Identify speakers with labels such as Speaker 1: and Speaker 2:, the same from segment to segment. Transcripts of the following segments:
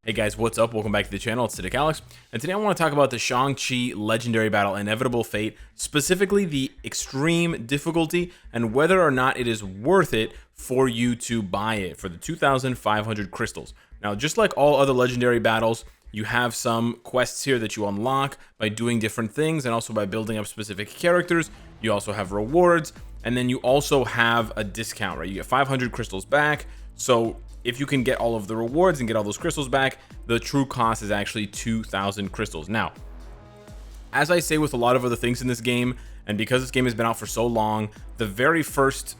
Speaker 1: Hey guys, what's up? Welcome back to the channel. It's Cynicalex, and today I want to talk about the Shang-Chi Legendary Battle Inevitable Fate, specifically the extreme difficulty and whether or not it is worth it for you to buy it for the 2,500 crystals. Now, just like all other legendary battles, you have some quests here that you unlock by doing different things and also by building up specific characters. You also have rewards, and then you also have a discount, right? You get 500 crystals back. So if you can get all of the rewards and get all those crystals back, the true cost is actually 2,000 crystals. Now, as I say with a lot of other things in this game, and because this game has been out for so long, the very first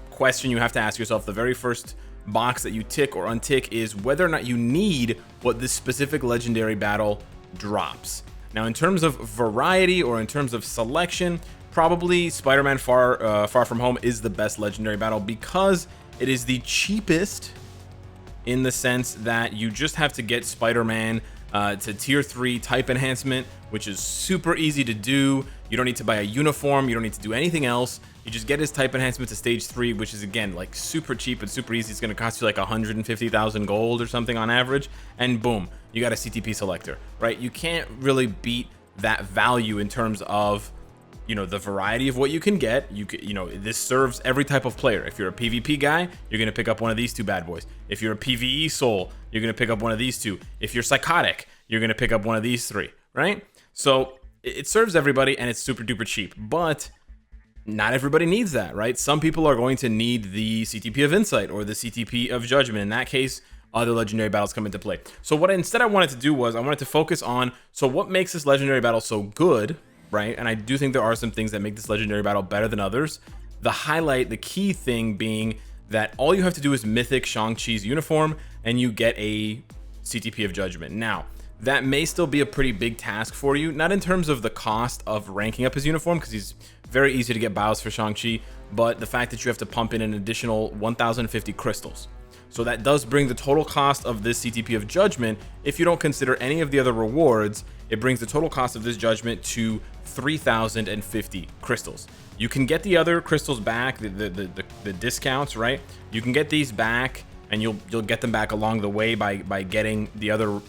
Speaker 1: question you have to ask yourself, the very first box that you tick or untick, is whether or not you need what this specific legendary battle drops. Now, in terms of variety or in terms of selection, probably Spider-Man Far From Home is the best legendary battle because it is the cheapest, in the sense that you just have to get Spider-Man to tier 3 type enhancement, which is super easy to do. You don't need to buy a uniform, you don't need to do anything else. You just get his type enhancement to stage 3, which is, again, like super cheap and super easy. It's going to cost you like 150,000 gold or something on average, and boom, you got a CTP selector, right? You can't really beat that value in terms of, you know, the variety of what you can get. You know, this serves every type of player. If you're a PvP guy, you're going to pick up one of these two bad boys. If you're a PvE soul, you're going to pick up one of these two. If you're psychotic, you're going to pick up one of these three, right? So it serves everybody, and it's super duper cheap, but not everybody needs that, right? Some people are going to need the CTP of Insight or the CTP of Judgment. In that case, other legendary battles come into play. So what I wanted to do was I wanted to focus on, so what makes this legendary battle so good, right? And I do think there are some things that make this legendary battle better than others. The key thing being that all you have to do is mythic Shang-Chi's uniform and you get a CTP of Judgment. Now, that may still be a pretty big task for you, not in terms of the cost of ranking up his uniform, because he's very easy to get bios for Shang-Chi, but the fact that you have to pump in an additional 1,050 crystals. So that does bring the total cost of this CTP of Judgment, if you don't consider any of the other rewards, it brings the total cost of this judgment to 3,050 crystals. You can get the other crystals back, the discounts, right? You can get these back, and you'll get them back along the way by getting the other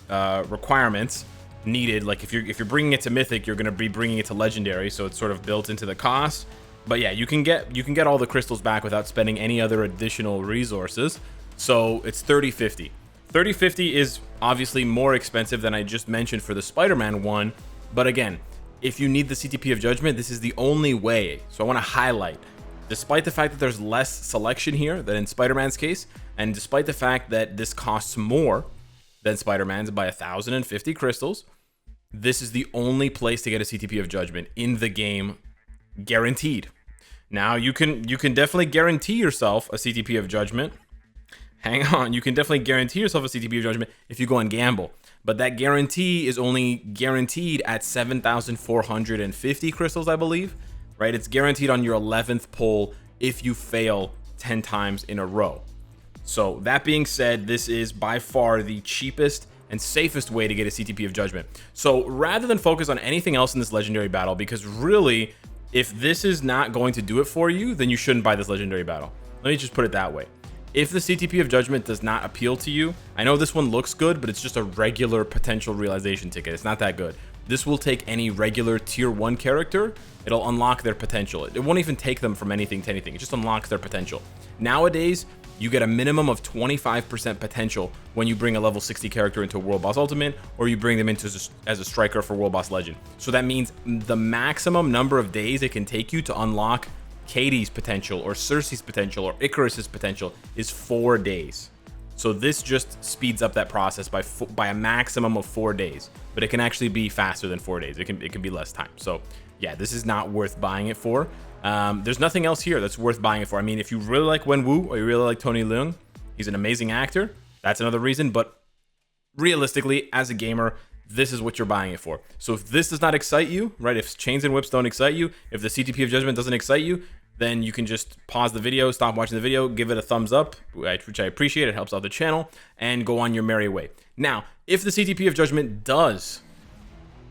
Speaker 1: requirements needed. Like if you're bringing it to Mythic, you're going to be bringing it to Legendary, so it's sort of built into the cost. But yeah, you can get all the crystals back without spending any other additional resources. So it's 3050. 3050 is obviously more expensive than I just mentioned for the Spider-Man one, but again, if you need the CTP of Judgment, this is the only way. So I want to highlight, despite the fact that there's less selection here than in Spider-Man's case, and despite the fact that this costs more than Spider-Man's by 1,050 crystals, this is the only place to get a CTP of Judgment in the game, guaranteed. Now, you can definitely guarantee yourself a CTP of Judgment. Hang on, you can definitely guarantee yourself a CTP of Judgment if you go and gamble. But that guarantee is only guaranteed at 7,450 crystals, I believe, right? It's guaranteed on your 11th pull if you fail 10 times in a row. So that being said, this is by far the cheapest and safest way to get a CTP of Judgment. So rather than focus on anything else in this legendary battle, because really, if this is not going to do it for you, then you shouldn't buy this legendary battle. Let me just put it that way. If the CTP of Judgment does not appeal to you, I know this one looks good, but it's just a regular potential realization ticket. It's not that good. This will take any regular tier 1 character. It'll unlock their potential. It won't even take them from anything to anything. It just unlocks their potential. Nowadays, you get a minimum of 25% potential when you bring a level 60 character into World Boss Ultimate, or you bring them into as a striker for World Boss Legend. So that means the maximum number of days it can take you to unlock Katie's potential or Cersei's potential or Icarus's potential is 4 days. So this just speeds up that process by a maximum of 4 days, but it can actually be faster than 4 days. It can be less time. So yeah, this is not worth buying it for. There's nothing else here that's worth buying it for. I mean, if you really like Wenwu or you really like Tony Leung, he's an amazing actor. That's another reason, but realistically, as a gamer, this is what you're buying it for. So if this does not excite you, right? If Chains and Whips don't excite you, if the CTP of Judgment doesn't excite you, then you can just pause the video, stop watching the video, give it a thumbs up, which I appreciate. It helps out the channel, and go on your merry way. Now, if the CTP of Judgment does,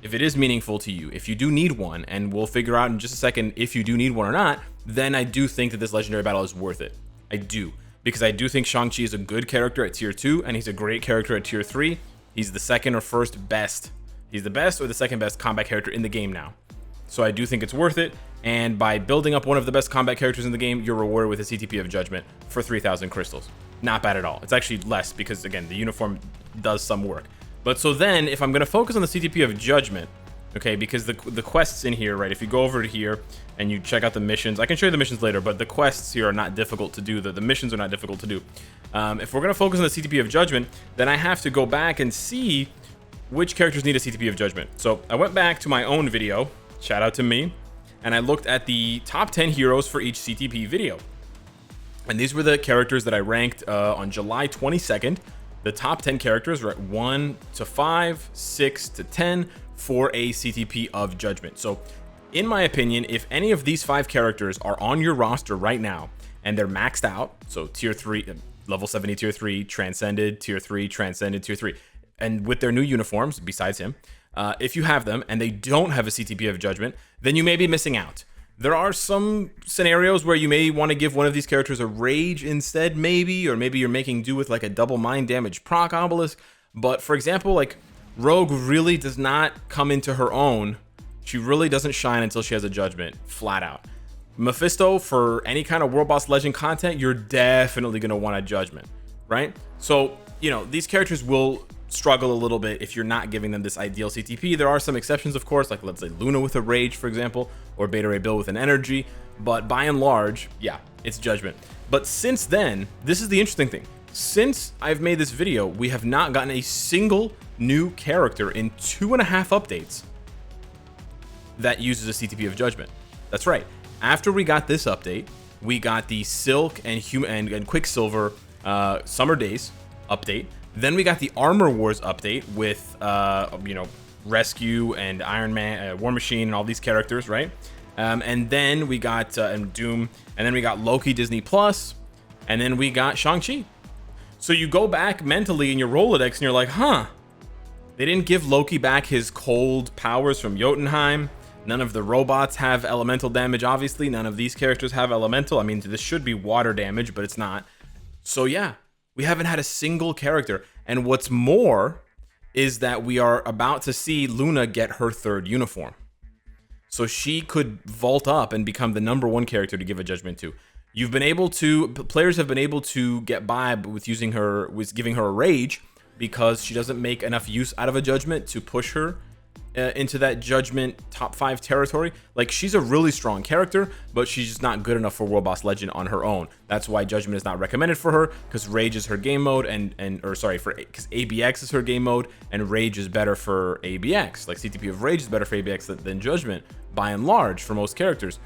Speaker 1: if it is meaningful to you, if you do need one, and we'll figure out in just a second if you do need one or not, then I do think that this legendary battle is worth it. I do. Because I do think Shang-Chi is a good character at tier 2, and he's a great character at tier 3. He's the second or first best. He's the best or the second best combat character in the game now. So I do think it's worth it. And by building up one of the best combat characters in the game, you're rewarded with a CTP of Judgment for 3,000 crystals. Not bad at all. It's actually less because, again, the uniform does some work. But so then, if I'm going to focus on the CTP of Judgment, okay, because the quests in here, right, if you go over to here and you check out the missions, I can show you the missions later, but the quests here are not difficult to do. The missions are not difficult to do. If we're going to focus on the CTP of Judgment, then I have to go back and see which characters need a CTP of Judgment. So I went back to my own video, shout out to me, and I looked at the top 10 heroes for each CTP video. And these were the characters that I ranked on July 22nd. The top 10 characters were at 1 to 5, 6 to 10 for a CTP of Judgment. So in my opinion, if any of these 5 characters are on your roster right now and they're maxed out, so tier 3, level 70 tier 3, transcended tier 3, transcended tier 3, and with their new uniforms besides him, if you have them and they don't have a CTP of Judgment, then you may be missing out. There are some scenarios where you may want to give one of these characters a rage instead, maybe, or maybe you're making do with like a double mind damage proc obelisk. But for example, like Rogue really does not come into her own. She really doesn't shine until she has a Judgment, flat out. Mephisto, for any kind of World Boss Legend content, you're definitely going to want a Judgment, right? So, you know, these characters will struggle a little bit if you're not giving them this ideal CTP. There are some exceptions, of course, like let's say Luna with a rage, for example, or Beta Ray Bill with an energy, but by and large, yeah, it's Judgment. But since then, this is the interesting thing. Since I've made this video, we have not gotten a single new character in 2.5 updates that uses a CTP of Judgment. That's right. After we got this update, we got the Silk and Quicksilver Summer Days update. Then we got the Armor Wars update with, you know, Rescue and Iron Man, War Machine, and all these characters, right? And then we got Doom, and then we got Loki Disney Plus, and then we got Shang-Chi. So you go back mentally in your Rolodex, and you're like, huh, they didn't give Loki back his cold powers from Jotunheim. None of the robots have elemental damage, obviously. None of these characters have elemental. I mean, this should be water damage, but it's not. So yeah. We haven't had a single character. And what's more is that we are about to see Luna get her 3rd uniform. So she could vault up and become the #1 character to give a Judgment to. Players have been able to get by with giving her a rage because she doesn't make enough use out of a Judgment to push her into that Judgment top 5 territory. Like, she's a really strong character, but she's just not good enough for World Boss Legend on her own. That's why Judgment is not recommended for her, because Rage is her game mode, because ABX is her game mode, and Rage is better for ABX. Like, CTP of Rage is better for ABX than Judgment, by and large, for most characters.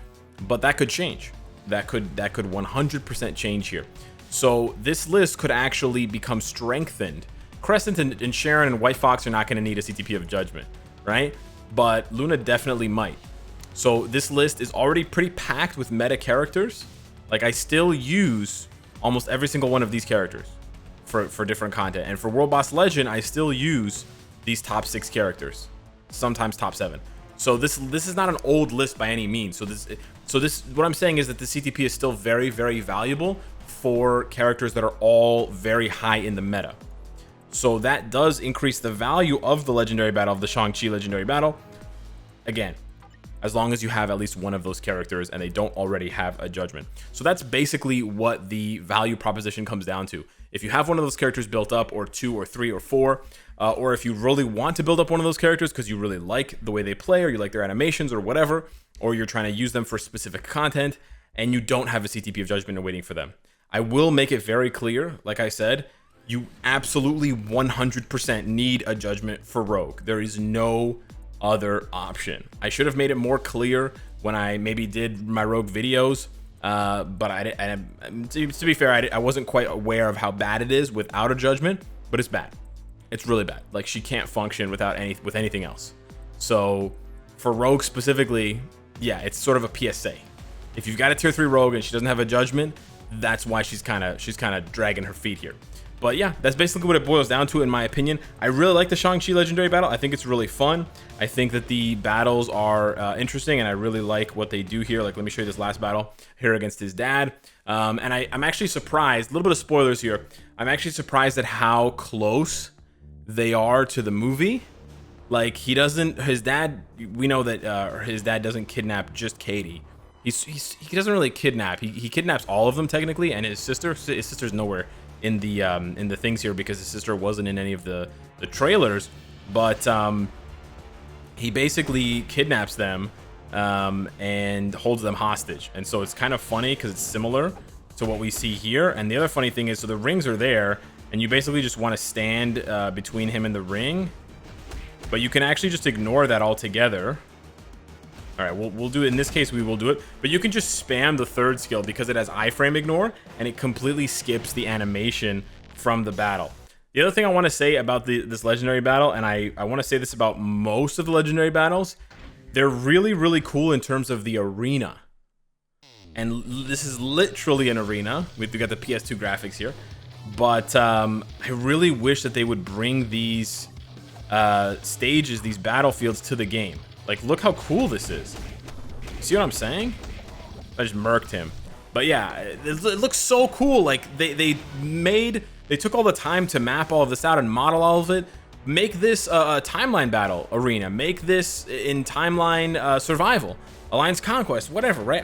Speaker 1: But that could change. That could 100% change here. So this list could actually become strengthened. Crescent and Sharon and White Fox are not going to need a CTP of Judgment, right? But Luna definitely might. So this list is already pretty packed with meta characters. Like, I still use almost every single one of these characters for different content. And for World Boss Legend, I still use these top 6 characters, sometimes top 7. So this is not an old list by any means. So this what I'm saying is that the CTP is still very, very valuable for characters that are all very high in the meta. So that does increase the value of the legendary battle, of the Shang-Chi legendary battle. Again, as long as you have at least one of those characters and they don't already have a Judgment. So that's basically what the value proposition comes down to. If you have one of those characters built up, or 2 or 3 or 4, or if you really want to build up one of those characters because you really like the way they play, or you like their animations or whatever, or you're trying to use them for specific content and you don't have a CTP of Judgment and waiting for them, I will make it very clear, like I said, you absolutely 100% need a Judgment for Rogue. There is no other option. I should have made it more clear when I maybe did my Rogue videos, but to be fair, I wasn't quite aware of how bad it is without a Judgment, but it's bad. It's really bad. Like, she can't function with anything else. So for Rogue specifically, yeah, it's sort of a PSA. If you've got a tier 3 Rogue and she doesn't have a Judgment, that's why she's kind of dragging her feet here. But yeah, that's basically what it boils down to, in my opinion. I really like the Shang-Chi legendary battle. I think it's really fun. I think that the battles are interesting, and I really like what they do here. Like, let me show you this last battle here against his dad. And I'm actually surprised, a little bit of spoilers here, I'm actually surprised at how close they are to the movie. Like, he doesn't, his dad, we know that his dad doesn't kidnap just Katie. He doesn't really kidnap. He kidnaps all of them technically, and his sister's nowhere in the things here because his sister wasn't in any of the trailers. But he basically kidnaps them and holds them hostage. And so it's kind of funny because it's similar to what we see here. And the other funny thing is, so the rings are there, and you basically just want to stand between him and the ring. But you can actually just ignore that altogether. All right, we'll do it. In this case, we will do it. But you can just spam the third skill because it has iframe ignore, and it completely skips the animation from the battle. The other thing I want to say about this legendary battle, and I want to say this about most of the legendary battles, they're really, really cool in terms of the arena. And this is literally an arena. We've got the PS2 graphics here. But I really wish that they would bring these stages, these battlefields to the game. Like, look how cool this is. See what I'm saying? I just murked him. But yeah, it looks so cool. Like, they took all the time to map all of this out and model all of it. Make this a timeline battle arena. Make this in timeline survival, Alliance Conquest, whatever, right?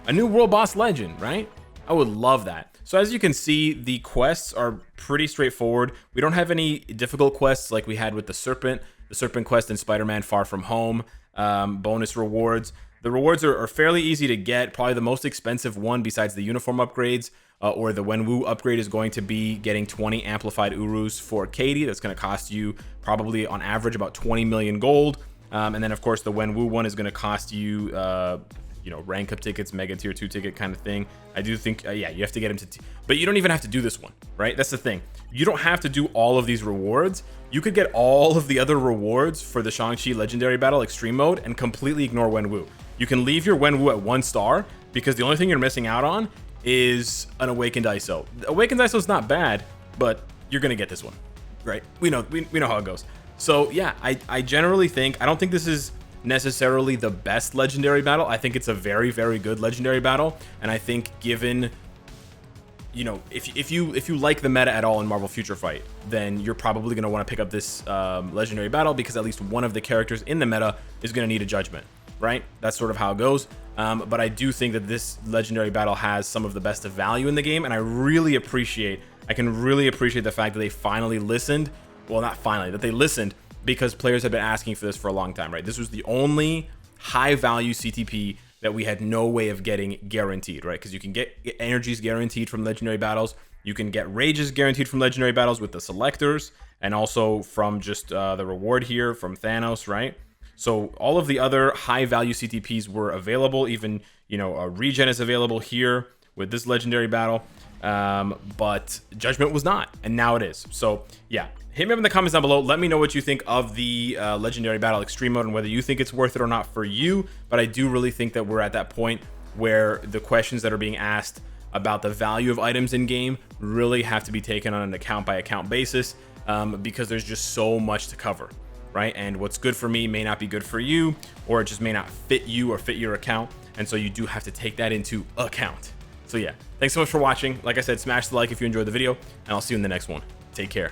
Speaker 1: A new world boss legend, right? I would love that. So as you can see, the quests are pretty straightforward. We don't have any difficult quests like we had with the Serpent quest in Spider-Man Far From Home. Bonus rewards. The rewards are fairly easy to get. Probably the most expensive one besides the uniform upgrades or the Wenwu upgrade is going to be getting 20 amplified Urus for Katie. That's going to cost you probably on average about 20 million gold. And then of course the Wenwu one is going to cost you you know, rank up tickets, mega tier 2 ticket kind of thing. I do think, yeah, you have to get him to, but you don't even have to do this one, right? That's the thing. You don't have to do all of these rewards. You could get all of the other rewards for the Shang-Chi Legendary Battle Extreme Mode and completely ignore Wenwu. You can leave your Wenwu at 1 star because the only thing you're missing out on is an Awakened ISO. Awakened ISO is not bad, but you're gonna get this one, right? We know how it goes. So yeah, I generally think, I don't think this is necessarily the best legendary battle. I think it's a very, very good legendary battle, and I think given, you know, if you like the meta at all in Marvel Future Fight, then you're probably going to want to pick up this legendary battle because at least one of the characters in the meta is going to need a judgment, right? That's sort of how it goes. But I do think that this legendary battle has some of the best of value in the game, and I can really appreciate the fact that they finally listened. Well, not finally, that they listened, because players have been asking for this for a long time, right? This was the only high value CTP that we had no way of getting guaranteed, right? Because you can get energies guaranteed from legendary battles. You can get rages guaranteed from legendary battles with the selectors, and also from just the reward here from Thanos, right? So all of the other high value CTPs were available. Even, you know, a regen is available here with this legendary battle. But Judgment was not, and now it is. So yeah, hit me up in the comments down below. Let me know what you think of the legendary battle extreme mode and whether you think it's worth it or not for you. But I do really think that we're at that point where the questions that are being asked about the value of items in game really have to be taken on an account by account basis, because there's just so much to cover, right? And what's good for me may not be good for you, or it just may not fit you or fit your account. And so you do have to take that into account. So yeah, thanks so much for watching. Like I said, smash the like if you enjoyed the video, and I'll see you in the next one. Take care.